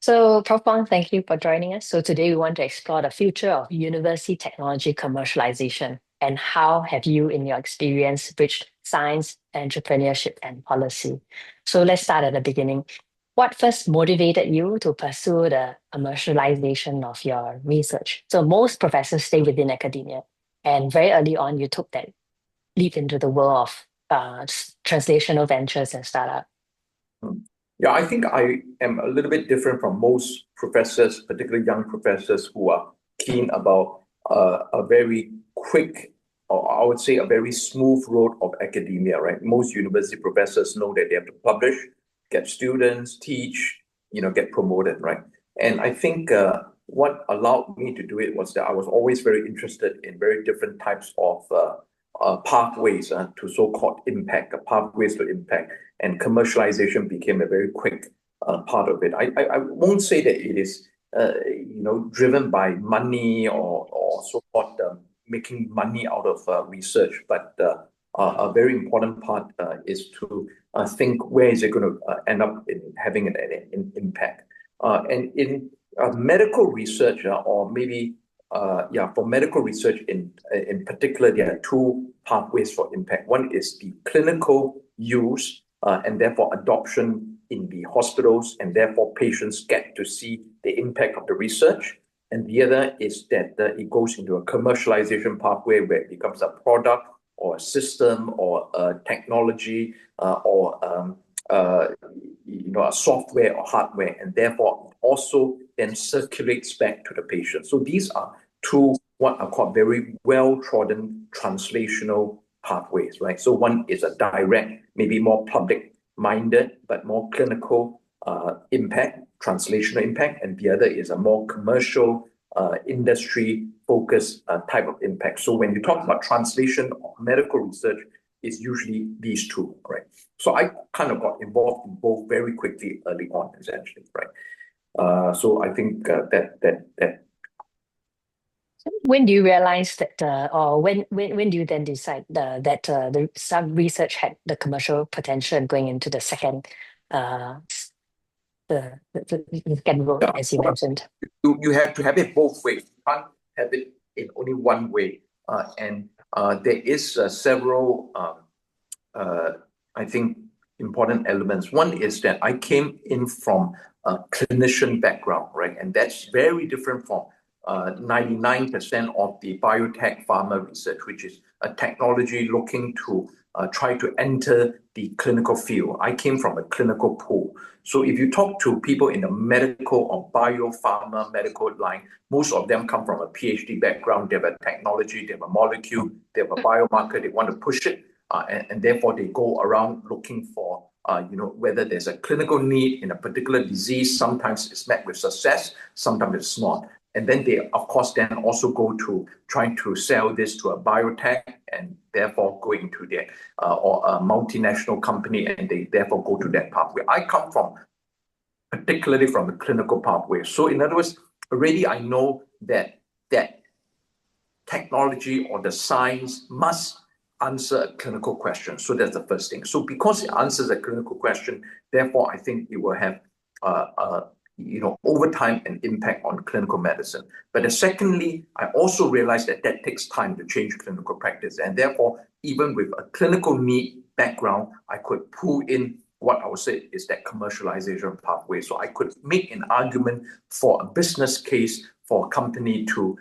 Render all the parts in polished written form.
So, Prof Wong, thank you for joining us. So, today we want to explore the future of university technology commercialization and how have you, in your experience, bridged science, entrepreneurship, and policy. So, let's start at the beginning. What first motivated you to pursue the commercialization of your research? So, most professors stay within academia, and very early on, you took that leap into the world of translational ventures and startup. Mm. Yeah, I think I am a little bit different from most professors, particularly young professors who are keen about a very quick, or I would say a very smooth road of academia, right? Most university professors know that they have to publish, get students, teach, get promoted, right? And I think what allowed me to do it was that I was always very interested in very different types of pathways to so-called impact, pathways to impact, and commercialization became a very quick part of it. I won't say that it is driven by money or so-called making money out of research, but a very important part is to think where is it going to end up in having an impact. And in medical research, or maybe for medical research in particular, there are two pathways for impact. One is the clinical use and therefore adoption in the hospitals, and therefore patients get to see the impact of the research. And the other is that it goes into a commercialization pathway where it becomes a product or a system or a technology or a software or hardware, and therefore it also then circulates back to the patient. So these are two what are called very well-trodden translational pathways, right? So one is a direct, maybe more public-minded, but more clinical impact, translational impact, and the other is a more commercial, industry-focused type of impact. So when you talk about translation of medical research, it's usually these two, right? So I kind of got involved in both very quickly early on, essentially, right? So I think that. When do you realize that, or when do you then decide that some research had the commercial potential and going into the second, the second road, as you mentioned? You have to have it both ways. You can't have it in only one way. And there is several, I think, important elements. One is that I came in from a clinician background, right? And that's very different from 99% of the biotech pharma research, which is a technology looking to try to enter the clinical field. I came from a clinical pool. So if you talk to people in the medical or biopharma medical line, most of them come from a PhD background. They have a technology, they have a molecule, they have a biomarker, they want to push it. And therefore they go around looking for whether there's a clinical need in a particular disease. Sometimes it's met with success, sometimes it's not. And then they, of course, then also go to trying to sell this to a biotech and therefore go into their or a multinational company, and they therefore go to that pathway. I come from particularly from the clinical pathway. So in other words, already I know that technology or the science must answer a clinical question. So that's the first thing. So because it answers a clinical question, therefore I think it will have over time an impact on clinical medicine. But secondly, I also realized that takes time to change clinical practice. And therefore, even with a clinical need background, I could pull in what I would say is that commercialization pathway. So I could make an argument for a business case for a company to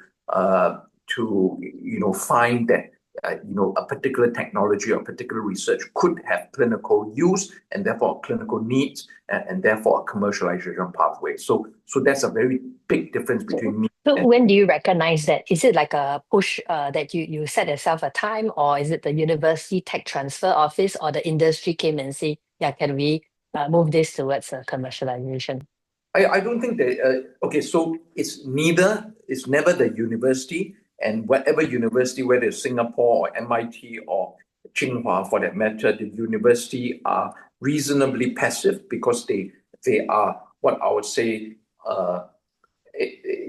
find that a particular technology or particular research could have clinical use and therefore clinical needs and therefore a commercialization pathway. So that's a very big difference between me. So when do you recognize that? Is it like a push that you set yourself a time, or is it the university tech transfer office or the industry came and say, yeah, can we move this towards commercialization? I don't think that, okay, so it's never the university. And whatever university, whether it's Singapore or MIT or Tsinghua for that matter, the university are reasonably passive because they are what I would say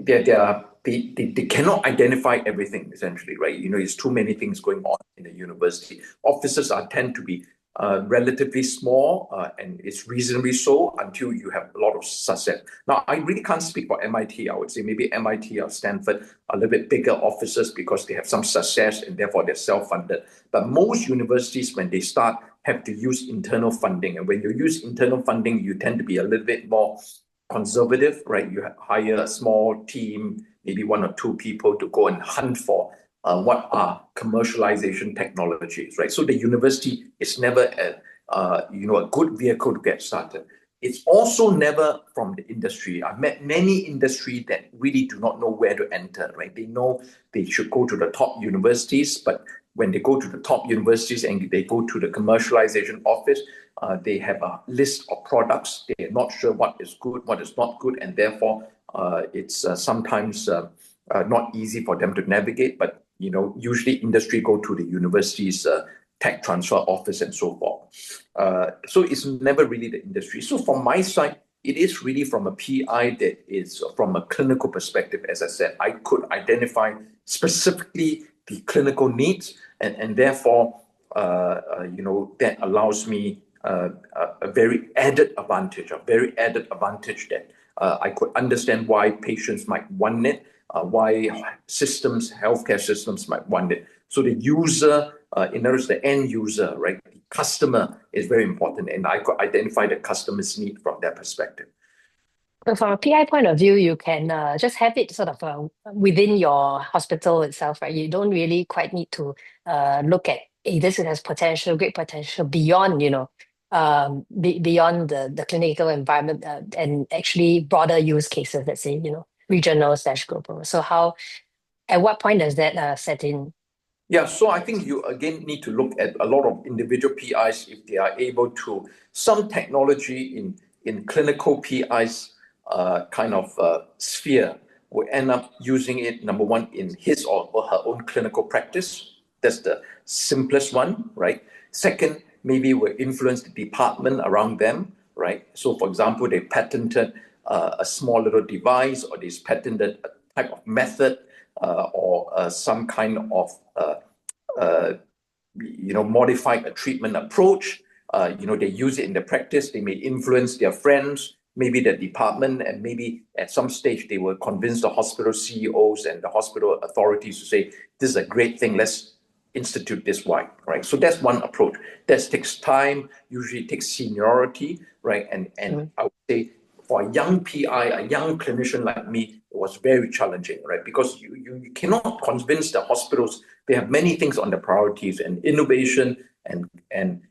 they cannot identify everything essentially, right? It's too many things going on in the university. Officers tend to be relatively small, and it's reasonably so until you have a lot of success. Now, I really can't speak for MIT. I would say maybe MIT or Stanford are a little bit bigger offices because they have some success and therefore they're self-funded. But most universities, when they start, have to use internal funding. And when you use internal funding, you tend to be a little bit more conservative, right? You hire a small team, maybe 1 or 2 people to go and hunt for what are commercialization technologies, right? So the university is never a good vehicle to get started. It's also never from the industry. I've met many industry that really do not know where to enter, right? They know they should go to the top universities, but when they go to the top universities and they go to the commercialization office, they have a list of products. They're not sure what is good, what is not good, and therefore it's sometimes not easy for them to navigate. But usually industry go to the university's tech transfer office and so forth. So it's never really the industry. So from my side, it is really from a PI that is from a clinical perspective. As I said, I could identify specifically the clinical needs, and therefore, that allows me a very added advantage, that I could understand why patients might want it, why healthcare systems might want it. So the user, in other words, the end user, right, the customer is very important, and I could identify the customer's need from that perspective. So from a PI point of view, you can just have it sort of within your hospital itself, right? You don't really quite need to look at, hey, this has potential, great potential beyond, beyond the clinical environment and actually broader use cases, let's say, regional/global. So at what point does that set in? Yeah, so I think you again need to look at a lot of individual PIs if they are able to, some technology in clinical PIs kind of sphere will end up using it, number one, in his or her own clinical practice. That's the simplest one, right? Second, maybe will influence the department around them, right? So for example, they patented a small little device, or they patented a type of method, or some kind of modified a treatment approach. They use it in their practice. They may influence their friends, maybe the department, and maybe at some stage they will convince the hospital CEOs and the hospital authorities to say, this is a great thing, let's institute this wide, right? So that's one approach. That takes time, usually takes seniority, right? And I would say for a young PI, a young clinician like me, it was very challenging, right? Because you cannot convince the hospitals. They have many things on the priorities, and innovation and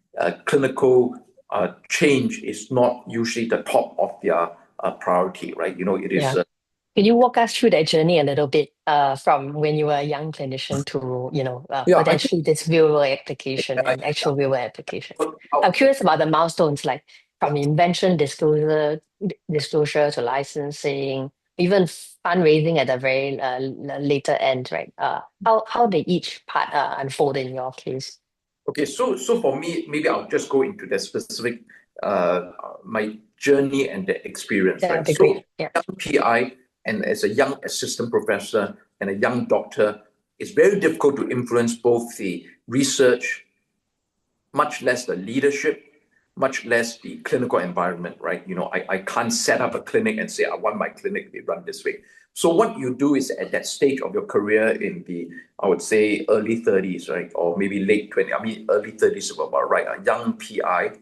clinical change is not usually the top of their priority, right? It is. Yeah. Can you walk us through that journey a little bit from when you were a young clinician to, Yeah, I think potentially this real world application I, and actual real world application? I, I'm curious about the milestones, like from invention disclosure to licensing, even fundraising at the very later end, right? How did each part unfold in your case? Okay, so for me, maybe I'll just go into the specific my journey and the experience, That'd right? be So great. Yeah. young PI and as a young assistant professor and a young doctor, it's very difficult to influence both the research, much less the leadership, much less the clinical environment, right? I can't set up a clinic and say, I want my clinic to be run this way. So what you do is at that stage of your career in the, I would say, early 30s, right? Or maybe late 20s, early 30s is about right. A young PI,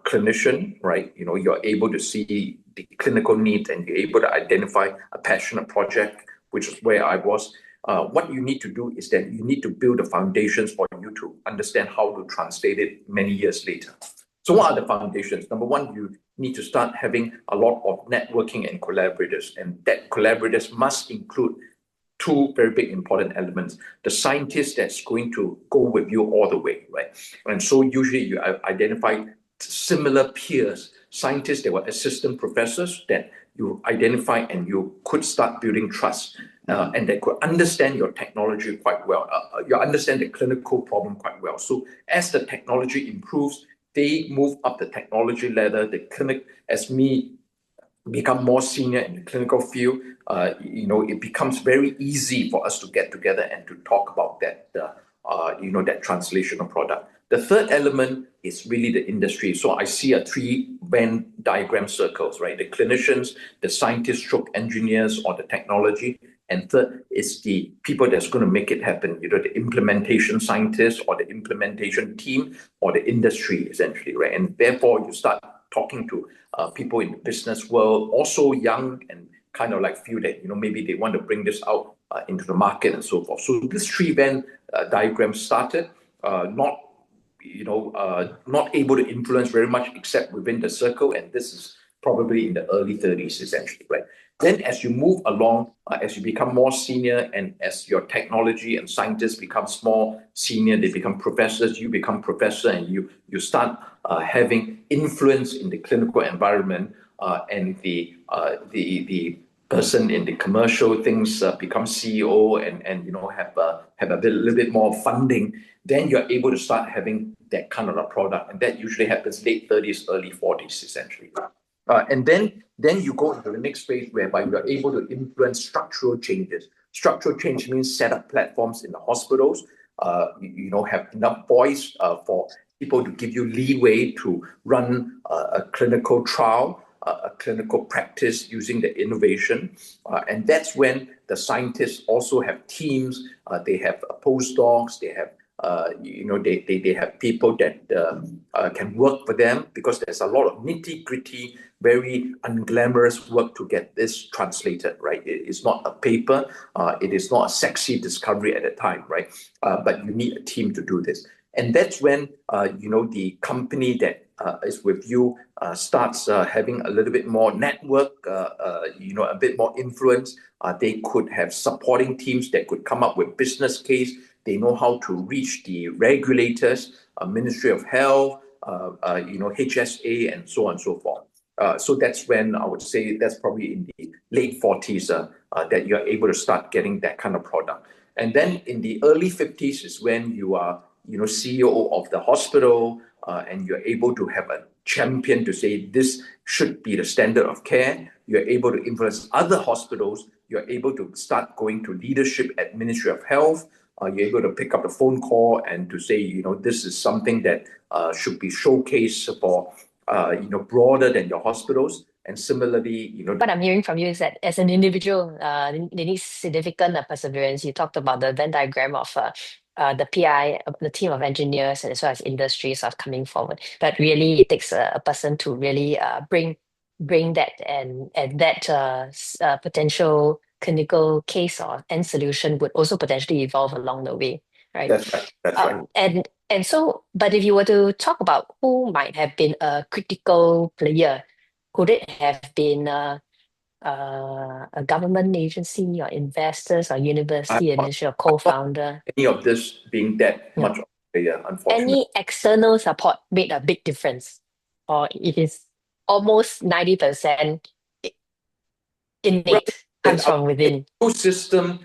clinician, right? You're able to see the clinical needs and you're able to identify a passionate project, which is where I was. What you need to do is that you need to build the foundations for you to understand how to translate it many years later. So what are the foundations? Number one, you need to start having a lot of networking and collaborators, and that collaborators must include two very big important elements. The scientist that's going to go with you all the way, right? And so usually you identify similar peers, scientists that were assistant professors that you identify and you could start building trust, and they could understand your technology quite well. You understand the clinical problem quite well. So as the technology improves, they move up the technology ladder. The clinic, as me, become more senior in the clinical field, it becomes very easy for us to get together and to talk about that, that translational product. The third element is really the industry. So I see a three Venn diagram circles, right? The clinicians, the scientists, stroke engineers, or the technology. And third is the people that's going to make it happen, the implementation scientists or the implementation team or the industry, essentially, right? And therefore, you start talking to people in the business world, also young and kind of like feel that, maybe they want to bring this out into the market and so forth. So this three Venn diagram started, not not able to influence very much except within the circle, and this is probably in the early 30s, essentially, right? Then as you move along, as you become more senior and as your technology and scientists becomes more senior, they become professors, you become professor, and you start having influence in the clinical environment, and the person in the commercial things becomes CEO and have a little bit more funding, then you're able to start having that kind of a product, and that usually happens late 30s, early 40s, essentially. And then you go into the next phase whereby you are able to influence structural changes. Structural change means set up platforms in the hospitals, have enough voice for people to give you leeway to run a clinical trial, a clinical practice using the innovation. And that's when the scientists also have teams, they have postdocs, they have they have people that can work for them, because there's a lot of nitty-gritty, very unglamorous work to get this translated, right? It is not a paper, it is not a sexy discovery at the time, right? But you need a team to do this. And that's when, the company that is with you starts having a little bit more network, a bit more influence. They could have supporting teams that could come up with business case. They know how to reach the regulators, Ministry of Health, HSA, and so on and so forth. So that's when I would say that's probably in the late 40s that you're able to start getting that kind of product. And then in the early 50s is when you are, CEO of the hospital, and you're able to have a champion to say this should be the standard of care. You're able to influence other hospitals. You're able to start going to leadership at Ministry of Health. You're able to pick up the phone call and to say, this is something that should be showcased for, broader than your hospitals. And similarly, What I'm hearing from you is that as an individual, they need significant perseverance. You talked about the Venn diagram of the PI, the team of engineers, and as well as industries are coming forward. But really, it takes a person to really bring that and that potential clinical case or end solution would also potentially evolve along the way, right? that's right. That's right. And so, but if you were to talk about who might have been a critical player, could it have been a government agency or investors or I'm university not, administrator or I'm not co-founder? any of this being that Yeah. much of a player, unfortunately. Any external support made a big difference, or it is almost 90% Right. innate, That comes our from within. ecosystem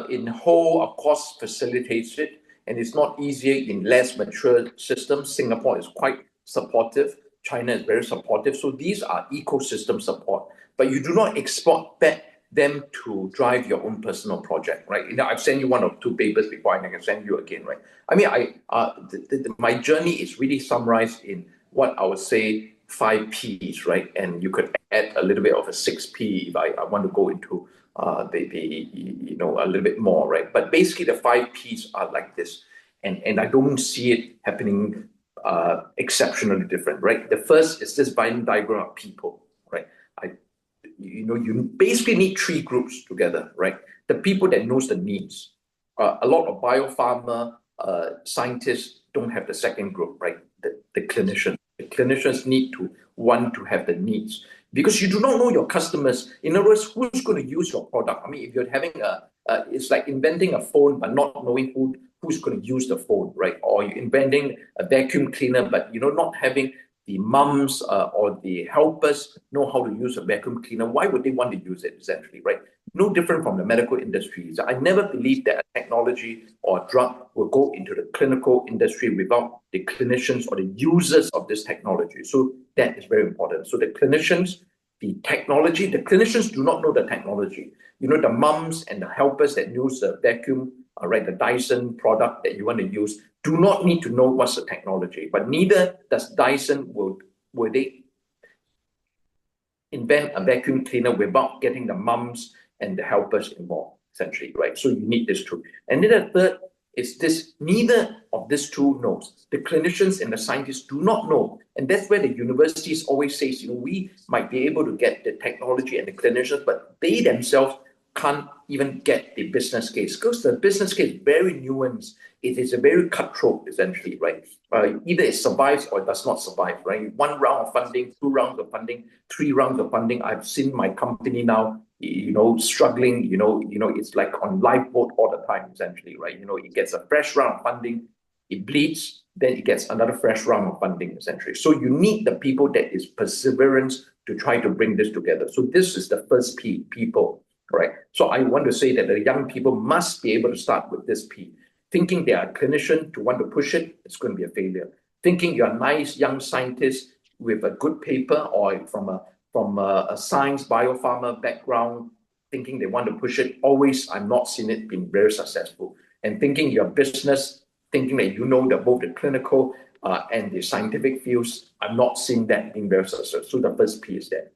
in whole, of course, facilitates it, and it's not easier in less mature systems. Singapore is quite supportive. China is very supportive. So these are ecosystem support, but you do not export them to drive your own personal project, right? I've sent you one or two papers before, and I can send you again, right? I mean, my journey is really summarized in what I would say 5 Ps, right? And you could add a little bit of a 6 P if I want to go into a little bit more, right? But basically, the 5 Ps are like this, and I don't see it happening exceptionally different, right? The first is this Venn diagram of people, right? You basically need three groups together, right? The people that knows the needs. A lot of biopharma scientists don't have the second group, right? The clinicians. The clinicians need to want to have the needs, because you do not know your customers. In other words, who's going to use your product? I mean, if you're having it's like inventing a phone but not knowing who's going to use the phone, right? Or you're inventing a vacuum cleaner, but not having the mums or the helpers know how to use a vacuum cleaner. Why would they want to use it, essentially, right? No different from the medical industry. I never believed that a technology or a drug will go into the clinical industry without the clinicians or the users of this technology. So that is very important. So the clinicians, the technology, the clinicians do not know the technology. The mums and the helpers that use the vacuum right, the Dyson product that you want to use, do not need to know what's the technology, but neither does Dyson will they invent a vacuum cleaner without getting the mums and the helpers involved, essentially, right? So you need this tool. And then the third is this, neither of these two knows. The clinicians and the scientists do not know. And that's where the universities always say, we might be able to get the technology and the clinicians, but they themselves can't even get the business case, because the business case is very nuanced. It is a very cutthroat, essentially, right? Either it survives or it does not survive, right? 1 round of funding, 2 rounds of funding, 3 rounds of funding. I've seen my company now, struggling, it's like on lifeboat all the time, essentially, right? It gets a fresh round of funding, it bleeds, then it gets another fresh round of funding, essentially. So you need the people that is perseverance to try to bring this together. So this is the first P, people, right? So I want to say that the young people must be able to start with this P. Thinking they are a clinician to want to push it, it's going to be a failure. Thinking you're a nice young scientist with a good paper or from a science biopharma background, thinking they want to push it, always, I'm not seeing it being very successful. And thinking your business, thinking that both the clinical and the scientific fields, I'm not seeing that being very successful. So the first P is that.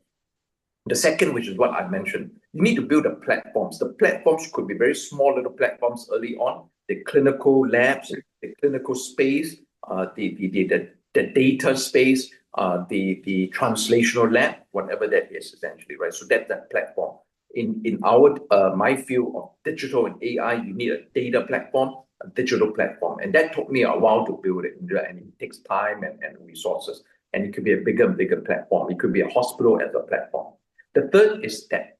The second, which is what I mentioned, you need to build the platforms. The platforms could be very small little platforms early on, the clinical labs, the clinical space, the data space, the translational lab, whatever that is, essentially, right? So that's that platform. In my field of digital and AI, you need a data platform, a digital platform. And that took me a while to build it. And it takes time and resources. And it could be a bigger and bigger platform. It could be a hospital as a platform. The third is that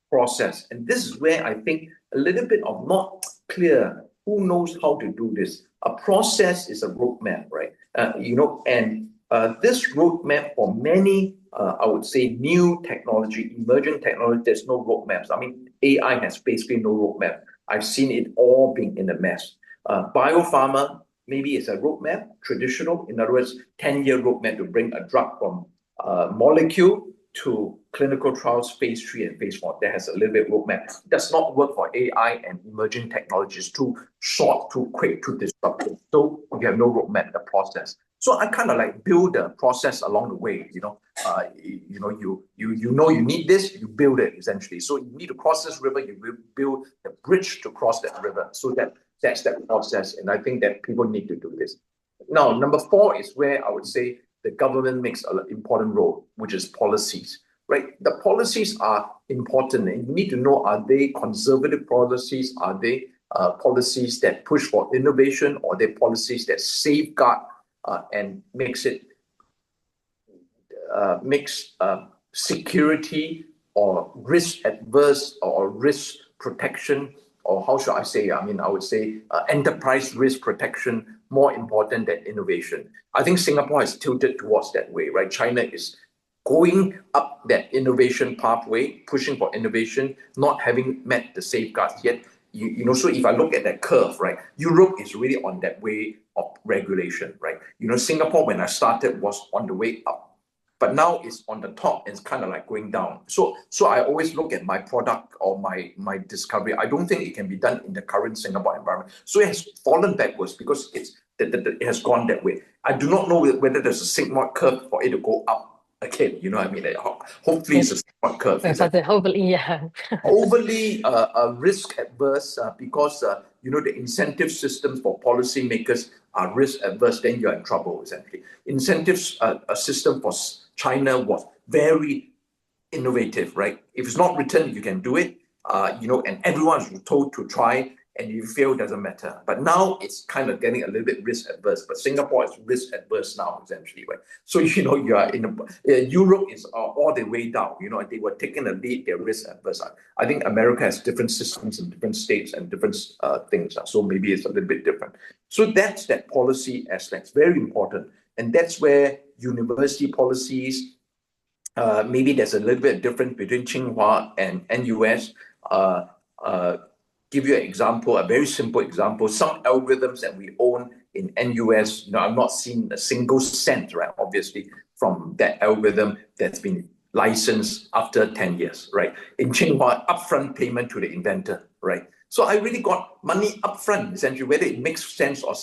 process. And this is where I think a little bit of not clear who knows how to do this. A process is a roadmap, right? And this roadmap for many, I would say, new technology, emerging technology, there's no roadmaps. I mean, AI has basically no roadmap. I've seen it all being in a mess. Biopharma, maybe it's a roadmap, traditional, in other words, 10-year roadmap to bring a drug from molecule to clinical trials, phase 3 and phase 4. That has a little bit roadmap. It does not work for AI and emerging technologies. Too short, too quick, too disruptive. So we have no roadmap, the process. So I kind of like build the process along the way. You need this, you build it, essentially. So you need to cross this river, you build the bridge to cross that river. So that's that process. And I think that people need to do this. Now, number 4 is where I would say the government makes an important role, which is policies, right? The policies are important, and you need to know, are they conservative policies? Are they policies that push for innovation, or are they policies that safeguard and makes security or risk adverse or risk protection, or how should I say? I mean, I would say enterprise risk protection more important than innovation. I think Singapore is tilted towards that way, right? China is going up that innovation pathway, pushing for innovation, not having met the safeguards yet. So if I look at that curve, right, Europe is really on that way of regulation, right? Singapore, when I started, was on the way up, but now it's on the top and it's kind of like going down. So I always look at my product or my discovery. I don't think it can be done in the current Singapore environment. So it has fallen backwards because it has gone that way. I do not know whether there's a sigmoid curve for it to go up again. You know what I mean? Hopefully it's a sigmoid curve. Hopefully, yeah. Overly risk adverse because the incentive systems for policymakers are risk adverse, then you're in trouble, essentially. Incentives a system for China was very innovative, right? If it's not written, you can do it, and everyone's told to try, and if you fail, it doesn't matter. But now it's kind of getting a little bit risk adverse. But Singapore is risk adverse now, essentially, right? So you are in Europe is all the way down. They were taking the lead. They're risk adverse. I think America has different systems in different states and different things. So maybe it's a little bit different. So that's that policy aspect, very important, and that's where university policies. Maybe there's a little bit of difference between Tsinghua and NUS. Give you an example, a very simple example. Some algorithms that we own in NUS, I've not seen a single cent, right? Obviously, from that algorithm that's been license after 10 years, right? In Tsinghua, upfront payment to the inventor, right? So I really got money upfront, essentially, whether it makes sense or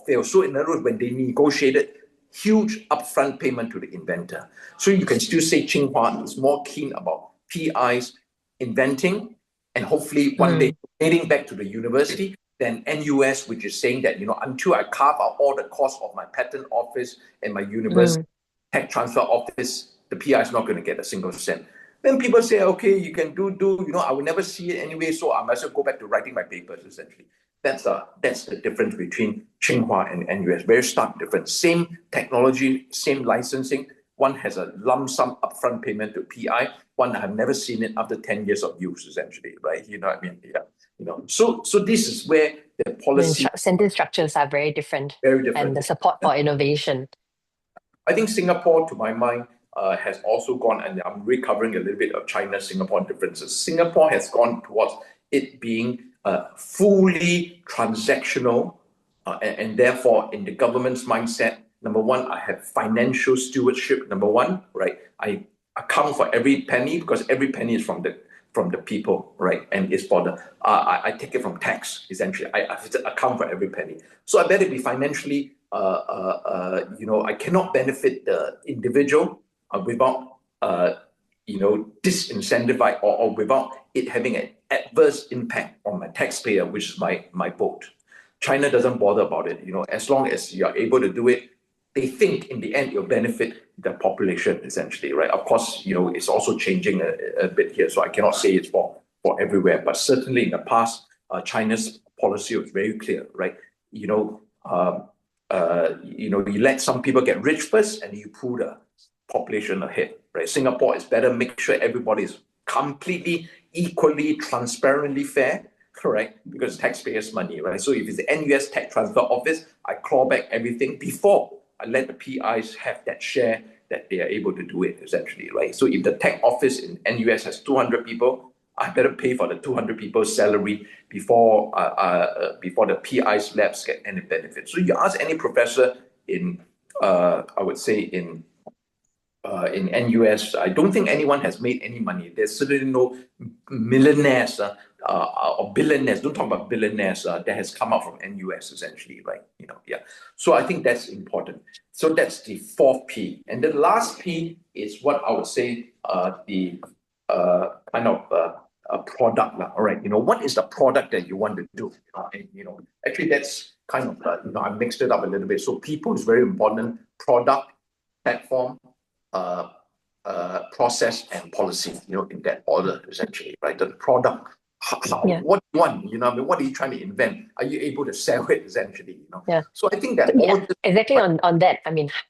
fails. So in other words, when they negotiated, huge upfront payment to the inventor. So you can still say Tsinghua is more keen about PIs inventing and hopefully one day donating back to the university than NUS, which is saying that, until I carve out all the costs of my patent office and my university tech transfer office, the PI is not going to get a single cent. Then people say, okay, you can do, I will never see it anyway, so I might as well go back to writing my papers, essentially. That's the difference between Tsinghua and NUS. Very stark difference. Same technology, same licensing. One has a lump sum upfront payment to PI. One, I've never seen it after 10 years of use, essentially, right? You know what I mean? Yeah. So this is where the policy incentive structures are very different, and the very different. support for innovation. I think Singapore, to my mind, has also gone, and I'm recovering a little bit of China-Singapore differences. Singapore has gone towards it being fully transactional, and therefore, in the government's mindset, number one, I have financial stewardship. Number one, right? I account for every penny because every penny is from the people, right? And it's for the I take it from tax essentially. I have to account for every penny, so I better be financially. I cannot benefit the individual without disincentivize or without it having an adverse impact on my taxpayer, which is my vote. China doesn't bother about it. As long as you are able to do it, they think in the end you'll benefit the population essentially, right? Of course, it's also changing a bit here, so I cannot say it's for everywhere, but certainly in the past, China's policy was very clear, right? You let some people get rich first, and you pull the population ahead, right? Singapore is better, make sure everybody is completely, equally, transparently fair, correct? Because taxpayers' money, right? So if it's the NUS Tech Transfer Office, I claw back everything before I let the PIs have that share that they are able to do it, essentially, right? So if the tech office in NUS has 200 people, I better pay for the 200 people's salary before the PI's labs get any benefit. So you ask any professor in, I would say in NUS, I don't think anyone has made any money. There's certainly no millionaires or billionaires. Don't talk about billionaires that has come out from NUS essentially, right? Yeah. So I think that's important. So that's the fourth P, and the last P is what I would say the kind of a product, all right? What is the product that you want to do? Actually, that's kind of I mixed it up a little bit. So people is very important. Product, platform, process, and policy. In that order, essentially, right? The product. What do you want? What are you trying to invent? Are you able to sell it, essentially? Yeah. So I think that exactly on that.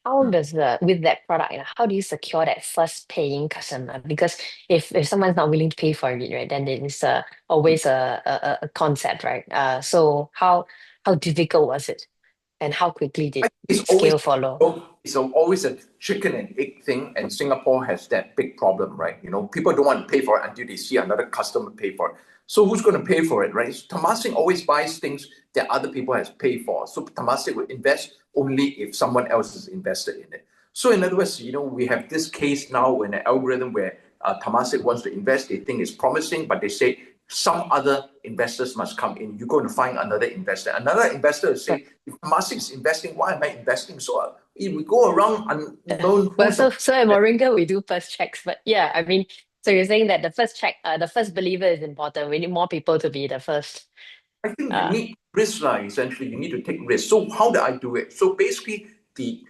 How does with that product, how do you secure that first paying customer? Because if someone's not willing to pay for it, right, then it's always a concept, right? So how difficult was it, and how quickly did scale follow? It's always a chicken and egg thing, and Singapore has that big problem, right? People don't want to pay for it until they see another customer pay for it. So who's going to pay for it, right? Temasek always buys things that other people has paid for. So Temasek will invest only if someone else is invested in it. So in other words, we have this case now in an algorithm where Temasek wants to invest. They think it's promising, but they say some other investors must come in. You're going to find another investor. Another investor will say, if Temasek is investing, why am I investing? So we go around unknown. So at Moringa, we do first checks. But yeah, so you're saying that the first check, the first believer is important. We need more people to be the first. I think you need risk, essentially. You need to take risk. So how do I do it? So basically, the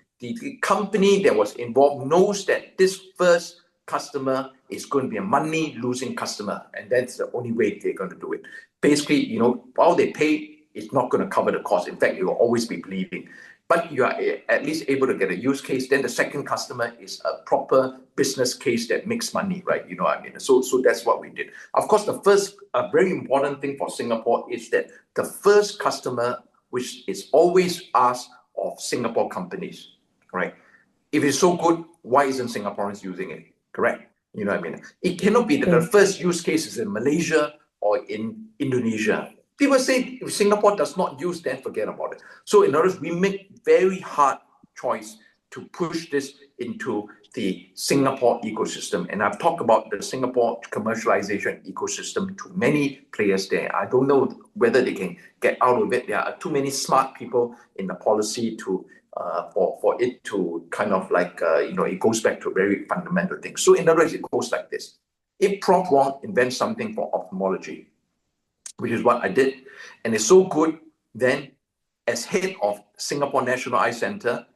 company that was involved knows that this first customer is going to be a money-losing customer, and that's the only way they're going to do it. Basically, while they pay, it's not going to cover the cost. In fact, it will always be bleeding. But you are at least able to get a use case. Then the second customer is a proper business case that makes money, right? You know what I mean? So that's what we did. Of course, the first very important thing for Singapore is that the first customer, which is always asked of Singapore companies, right? If it's so good, why isn't Singaporeans using it? Correct? You know what I mean? It cannot be that the first use case is in Malaysia or in Indonesia. People say if Singapore does not use, then forget about it. So in other words, we make very hard choice to push this into the Singapore ecosystem. And I've talked about the Singapore commercialization ecosystem to many players there. I don't know whether they can get out of it. There are too many smart people in the policy to for it to kind of like, it goes back to a very fundamental thing. So in other words, it goes like this. If Prof Wong invents something for ophthalmology, which is what I did, and it's so good, then as head of Singapore National Eye Centre,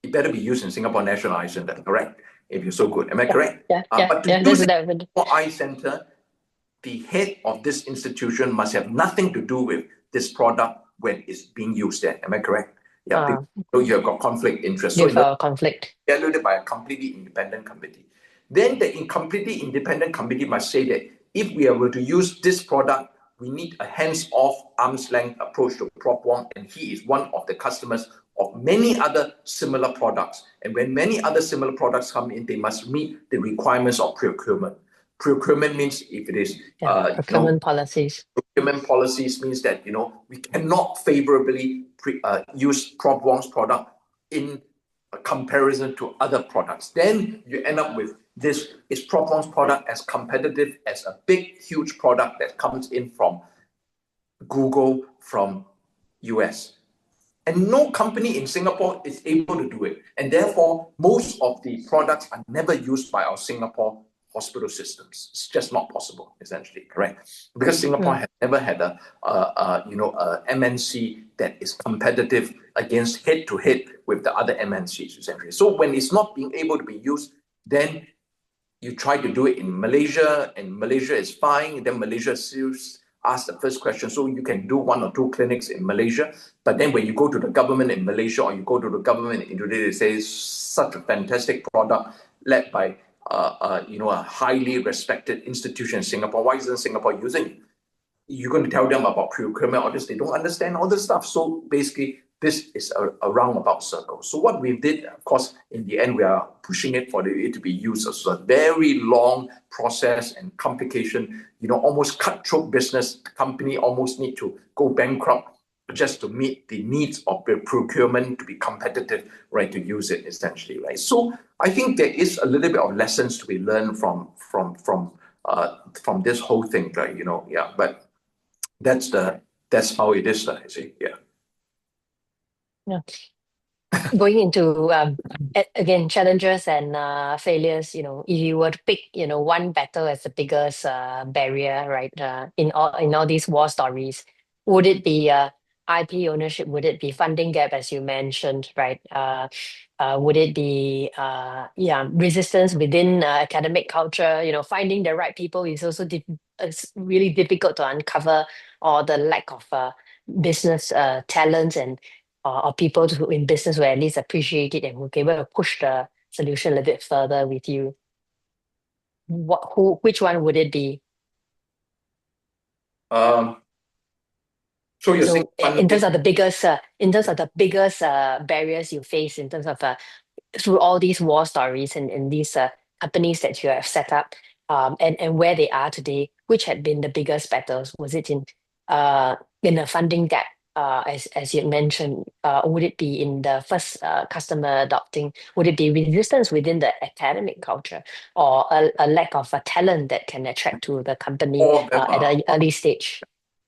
it better be used in Singapore National Eye Centre, correct? If you're so good. Am I correct? But to use it in Singapore Eye Centre, the head of this institution must have nothing to do with this product when it's being used there. Am I correct? Yeah, so you have got conflict interest. So conflict. Evaluated by a completely independent committee. Then the completely independent committee must say that if we are going to use this product, we need a hands-off, arm's-length approach to Prof Wong, and he is one of the customers of many other similar products. And when many other similar products come in, they must meet the requirements of procurement. Procurement means if it is procurement policies. Procurement policies means that we cannot favorably use Prof Wong's product in a comparison to other products. Then you end up with this: is Prof Wong's product as competitive as a big, huge product that comes in from Google, from US? And no company in Singapore is able to do it. And therefore, most of the products are never used by our Singapore hospital systems. It's just not possible, essentially, correct? Because Singapore has never had a MNC that is competitive against head-to-head with the other MNCs, essentially. So when it's not being able to be used, then you try to do it in Malaysia, and Malaysia is fine. Then Malaysia asks the first question, so you can do 1 or 2 clinics in Malaysia, but then when you go to the government in Malaysia or you go to the government in Indonesia, they say such a fantastic product led by a highly respected institution in Singapore. Why isn't Singapore using it? You're going to tell them about procurement, or this, they don't understand all this stuff. So basically, this is a roundabout circle. So what we did, of course, in the end, we are pushing it for it to be used as a very long process and complication, almost cutthroat business. The company almost need to go bankrupt just to meet the needs of the procurement to be competitive, right, to use it essentially, right? So I think there is a little bit of lessons to be learned from this whole thing, right? But that's how it is, I see, yeah. Going into again, challenges and failures, if you were to pick one battle as the biggest barrier, right, in all these war stories, would it be IP ownership? Would it be funding gap, as you mentioned, right? Would it be resistance within academic culture? Finding the right people is also it's really difficult to uncover, or the lack of business talents and or people in business who at least appreciate it and who are able to push the solution a little bit further with you. Which one would it be? So you're saying in terms of the biggest barriers you face in terms of through all these war stories and these companies that you have set up, and where they are today, which had been the biggest battles? Was it in a funding gap, as you mentioned? Would it be in the first customer adopting? Would it be resistance within the academic culture, or a lack of talent that can attract to the company at an early stage?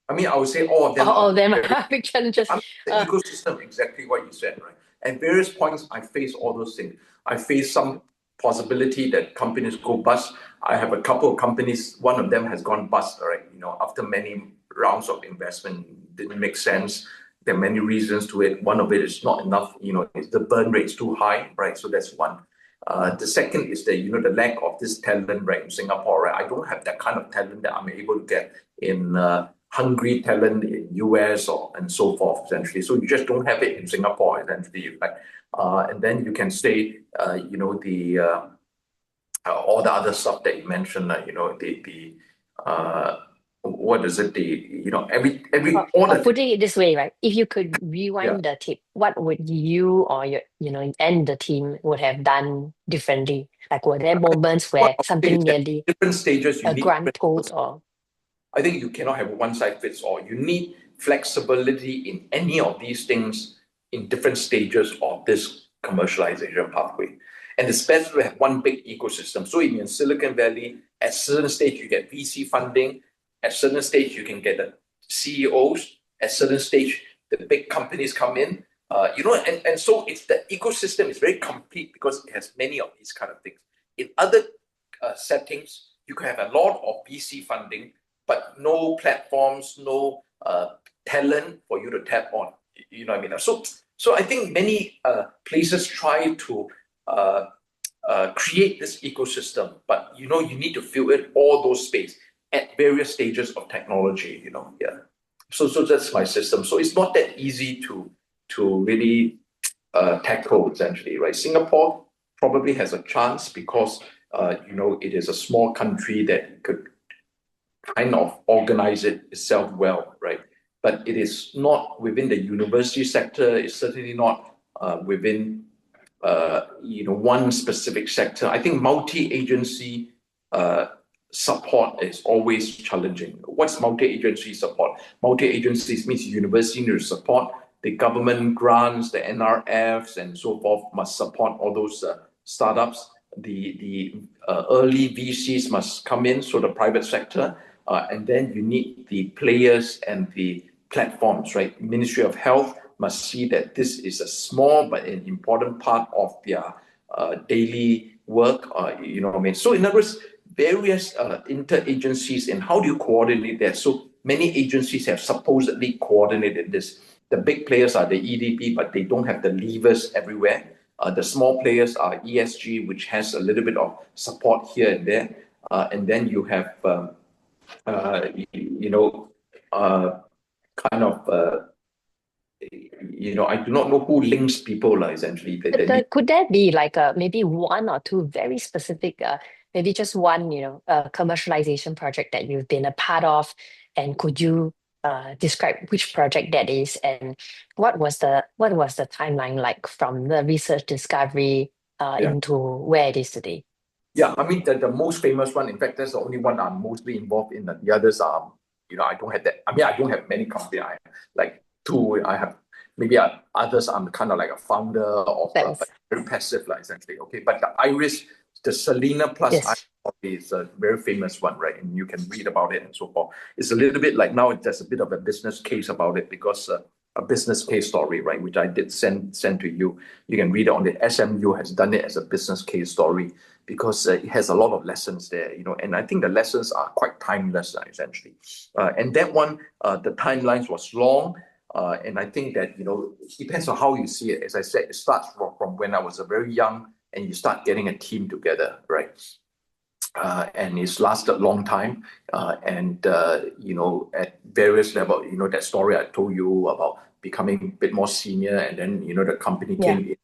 I mean, I would say all of them. All of them are big challenges. The ecosystem, exactly what you said, right? At various points, I face all those things. I face some possibility that companies go bust. I have a couple of companies, one of them has gone bust, right? After many rounds of investment, didn't make sense. There are many reasons to it. One of it is not enough, the burn rate is too high, right? So that's one. The second is the lack of this talent, right, in Singapore, right? I don't have that kind of talent that I'm able to get in hungry talent in US and so forth, essentially. So you just don't have it in Singapore, essentially. Right? And then you can say, all the other stuff that you mentioned, what is it? Putting it this way, right? If you could rewind the tape, what would you or your, and the team would have done differently? Like, were there moments where something nearly different stages a grant pulled, or? I think you cannot have a one size fits all. You need flexibility in any of these things in different stages of this commercialization pathway. And it's better to have one big ecosystem. So in Silicon Valley, at certain stage, you get VC funding. At certain stage, you can get the CEOs. At certain stage, the big companies come in. And so it's the ecosystem is very complete because it has many of these kind of things. In other settings, you can have a lot of VC funding, but no platforms, no talent for you to tap on. You know what I mean? So I think many places try to create this ecosystem, but you need to fill in all those space at various stages of technology. Yeah. So that's my system. So it's not that easy to really tackle essentially, right? Singapore probably has a chance because it is a small country that could kind of organize it itself well, right? But it is not within the university sector. It's certainly not within one specific sector. I think multi-agency support is always challenging. What's multi-agency support? Multi-agencies means university need to support the government grants, the NRFs, and so forth must support all those startups. The early VCs must come in, so the private sector, and then you need the players and the platforms, right? Ministry of Health must see that this is a small but an important part of their daily work. You know what I mean? So in other words, various interagencies, and how do you coordinate that? So many agencies have supposedly coordinated this. The big players are the EDP, but they don't have the levers everywhere. The small players are ESG, which has a little bit of support here and there. And then you have, kind of, I do not know who links people, essentially. Could there be like maybe one or two very specific, maybe just one, commercialization project that you've been a part of, and could you describe which project that is, and what was the timeline like from the research discovery into where it is today? Yeah, I mean the most famous one. In fact, that's the only one I'm mostly involved in. The others are, I don't have that. I mean, I don't have many companies. I have like two. I have maybe others. I'm kind of like a founder of, but very passive, essentially. Okay, but the Iris, the Selena Plus Yes. is a very famous one, right? And you can read about it and so forth. It's a little bit like now there's a bit of a business case about it because. A business case story, right, which I did send to you. You can read it on it. SMU has done it as a business case story because it has a lot of lessons there, and I think the lessons are quite timeless, essentially. And that one, the timelines was long, and I think that, it depends on how you see it. As I said, it starts from when I was a very young, and you start getting a team together, right? And it's lasted a long time. And at various levels, that story I told you about becoming a bit more senior, and then, the company came in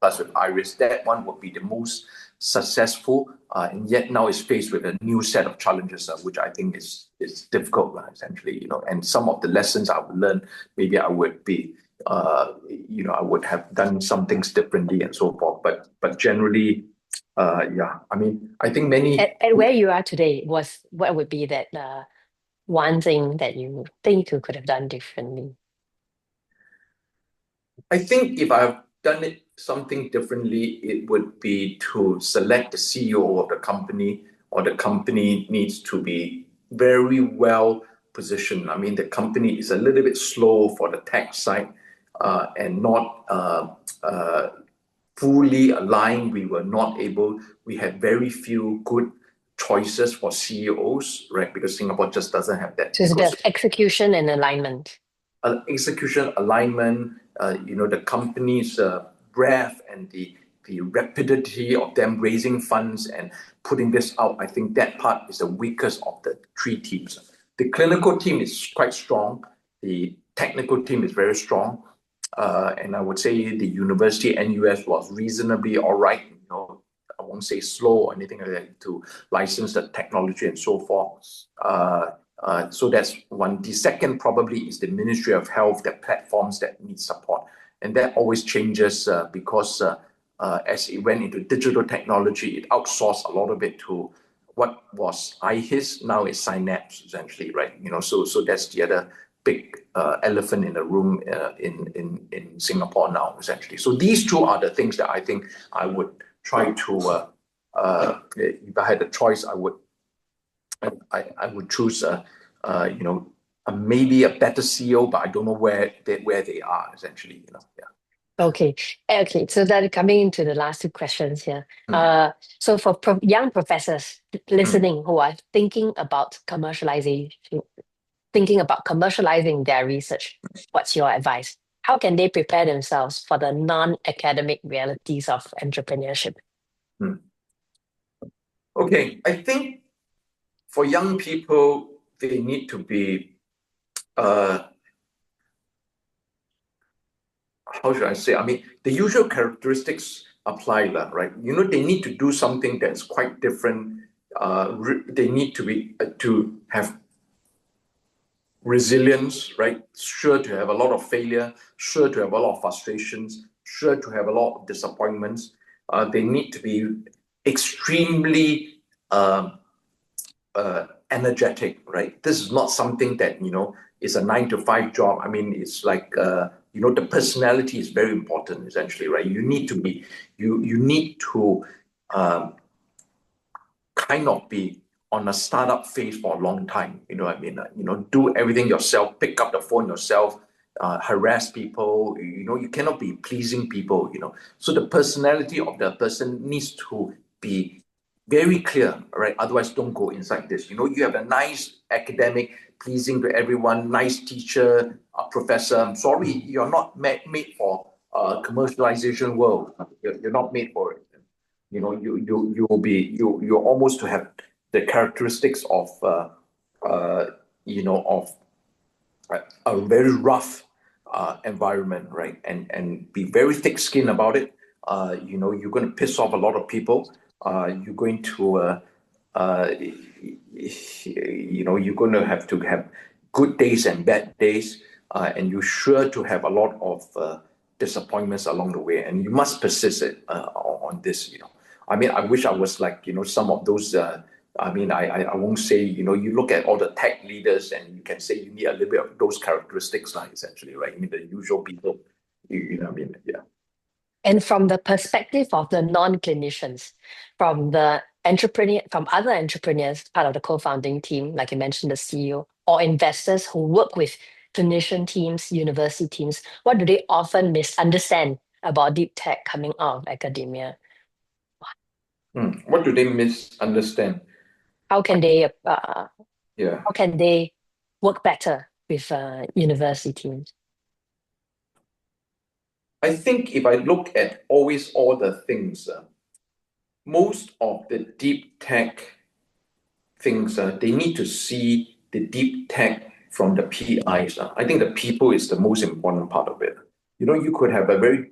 plus with Iris. That one would be the most successful, and yet now is faced with a new set of challenges, which I think is difficult, essentially, and some of the lessons I've learned, maybe I would be, I would have done some things differently and so forth. But generally, I mean, I think many. And where you are today, what would be that one thing that you think you could have done differently? I think if I've done it something differently, it would be to select the CEO of the company, or the company needs to be very well positioned. I mean, the company is a little bit slow for the tech side, and not fully aligned. We had very few good choices for CEOs, right? Because Singapore just doesn't have that. So there's execution and alignment. Execution, alignment, the company's breadth and the rapidity of them raising funds and putting this out. I think that part is the weakest of the three teams. The clinical team is quite strong. The technical team is very strong. And I would say the university, NUS, was reasonably all right. I won't say slow or anything like that to license the technology and so forth. So that's one. The second probably is the Ministry of Health, the platforms that need support. And that always changes because as it went into digital technology, it outsourced a lot of it to what was IHIS, now it's Synapse, essentially, right? So that's the other big elephant in the room in Singapore now, essentially. So these two are the things that I think I would try to, if I had a choice, I would choose, maybe a better CEO, but I don't know where they are essentially. Yeah. Okay. Okay. So then coming into the last two questions here. So for young professors listening who are thinking about commercializing their research, what's your advice? How can they prepare themselves for the non-academic realities of entrepreneurship? Hmm. Okay, I think for young people, they need to be, how should I say? I mean, the usual characteristics apply, right? They need to do something that's quite different. They need to have resilience, right? Sure to have a lot of failure, sure to have a lot of frustrations, sure to have a lot of disappointments. They need to be extremely energetic, right? This is not something that is a 9 to 5 job. I mean, it's like the personality is very important, essentially, right? You need to be, you need to kind of be on a startup phase for a long time. You know what I mean? Do everything yourself, pick up the phone yourself, harass people. You cannot be pleasing people. So the personality of the person needs to be very clear, right? Otherwise, don't go inside this. You have a nice academic, pleasing to everyone, nice teacher, a professor. I'm sorry, you're not made for commercialization world. You're not made for it. You will be you almost to have the characteristics of of a very rough environment, right? And be very thick-skinned about it. You're going to piss off a lot of people. You're going to you're going to have good days and bad days, and you're sure to have a lot of disappointments along the way, and you must persist on this. I mean, I wish I was like some of those. I won't say you look at all the tech leaders and you can say you need a little bit of those characteristics, like essentially, right? I mean, the usual people. Yeah. And from the perspective of the non-clinicians, from other entrepreneurs, part of the co-founding team, like you mentioned, the CEO, or investors who work with clinician teams, university teams, what do they often misunderstand about deep tech coming out of academia? What do they misunderstand? How can they uh, Yeah. how can they work better with university teams? I think if I look at always all the things, most of the deep tech things, they need to see the deep tech from the PIs. I think the people is the most important part of it. You could have a very,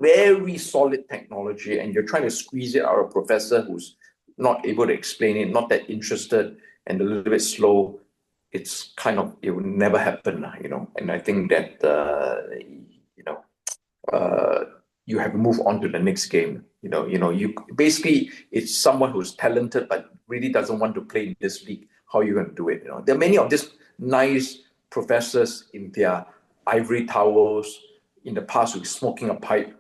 very solid technology and you're trying to squeeze it out of a professor who's not able to explain it, not that interested, and a little bit slow. It will never happen, And I think that, you have to move on to the next game. You basically it's someone who's talented but really doesn't want to play in this league. How are you going to do it? There are many of these nice professors in their ivory towers in the past who smoking a pipe.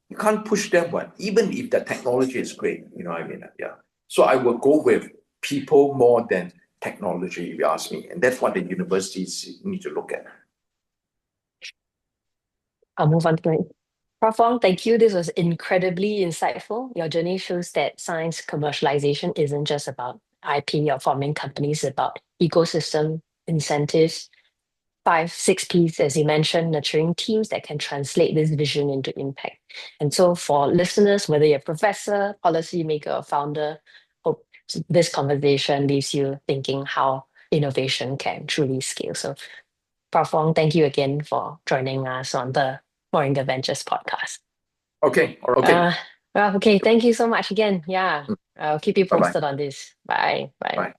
You can't push them one, even if the technology is great. You know what I mean? Yeah. So I will go with people more than technology, if you ask me. And that's what the universities need to look at. I'll move on to Prof. Wong, thank you. This was incredibly insightful. Your journey shows that science commercialization isn't just about IP or forming companies, it's about ecosystem, incentives, 5, 6 Ps, as you mentioned, nurturing teams that can translate this vision into impact. And so for listeners, whether you're a professor, policymaker, or founder, hope this conversation leaves you thinking how innovation can truly scale. So Prof. Wong, thank you again for joining us on the Moringa Ventures podcast. Okay. Uh, well, okay, thank you so much again. Yeah, I'll keep you Bye bye. posted on this. Bye. Bye. Bye.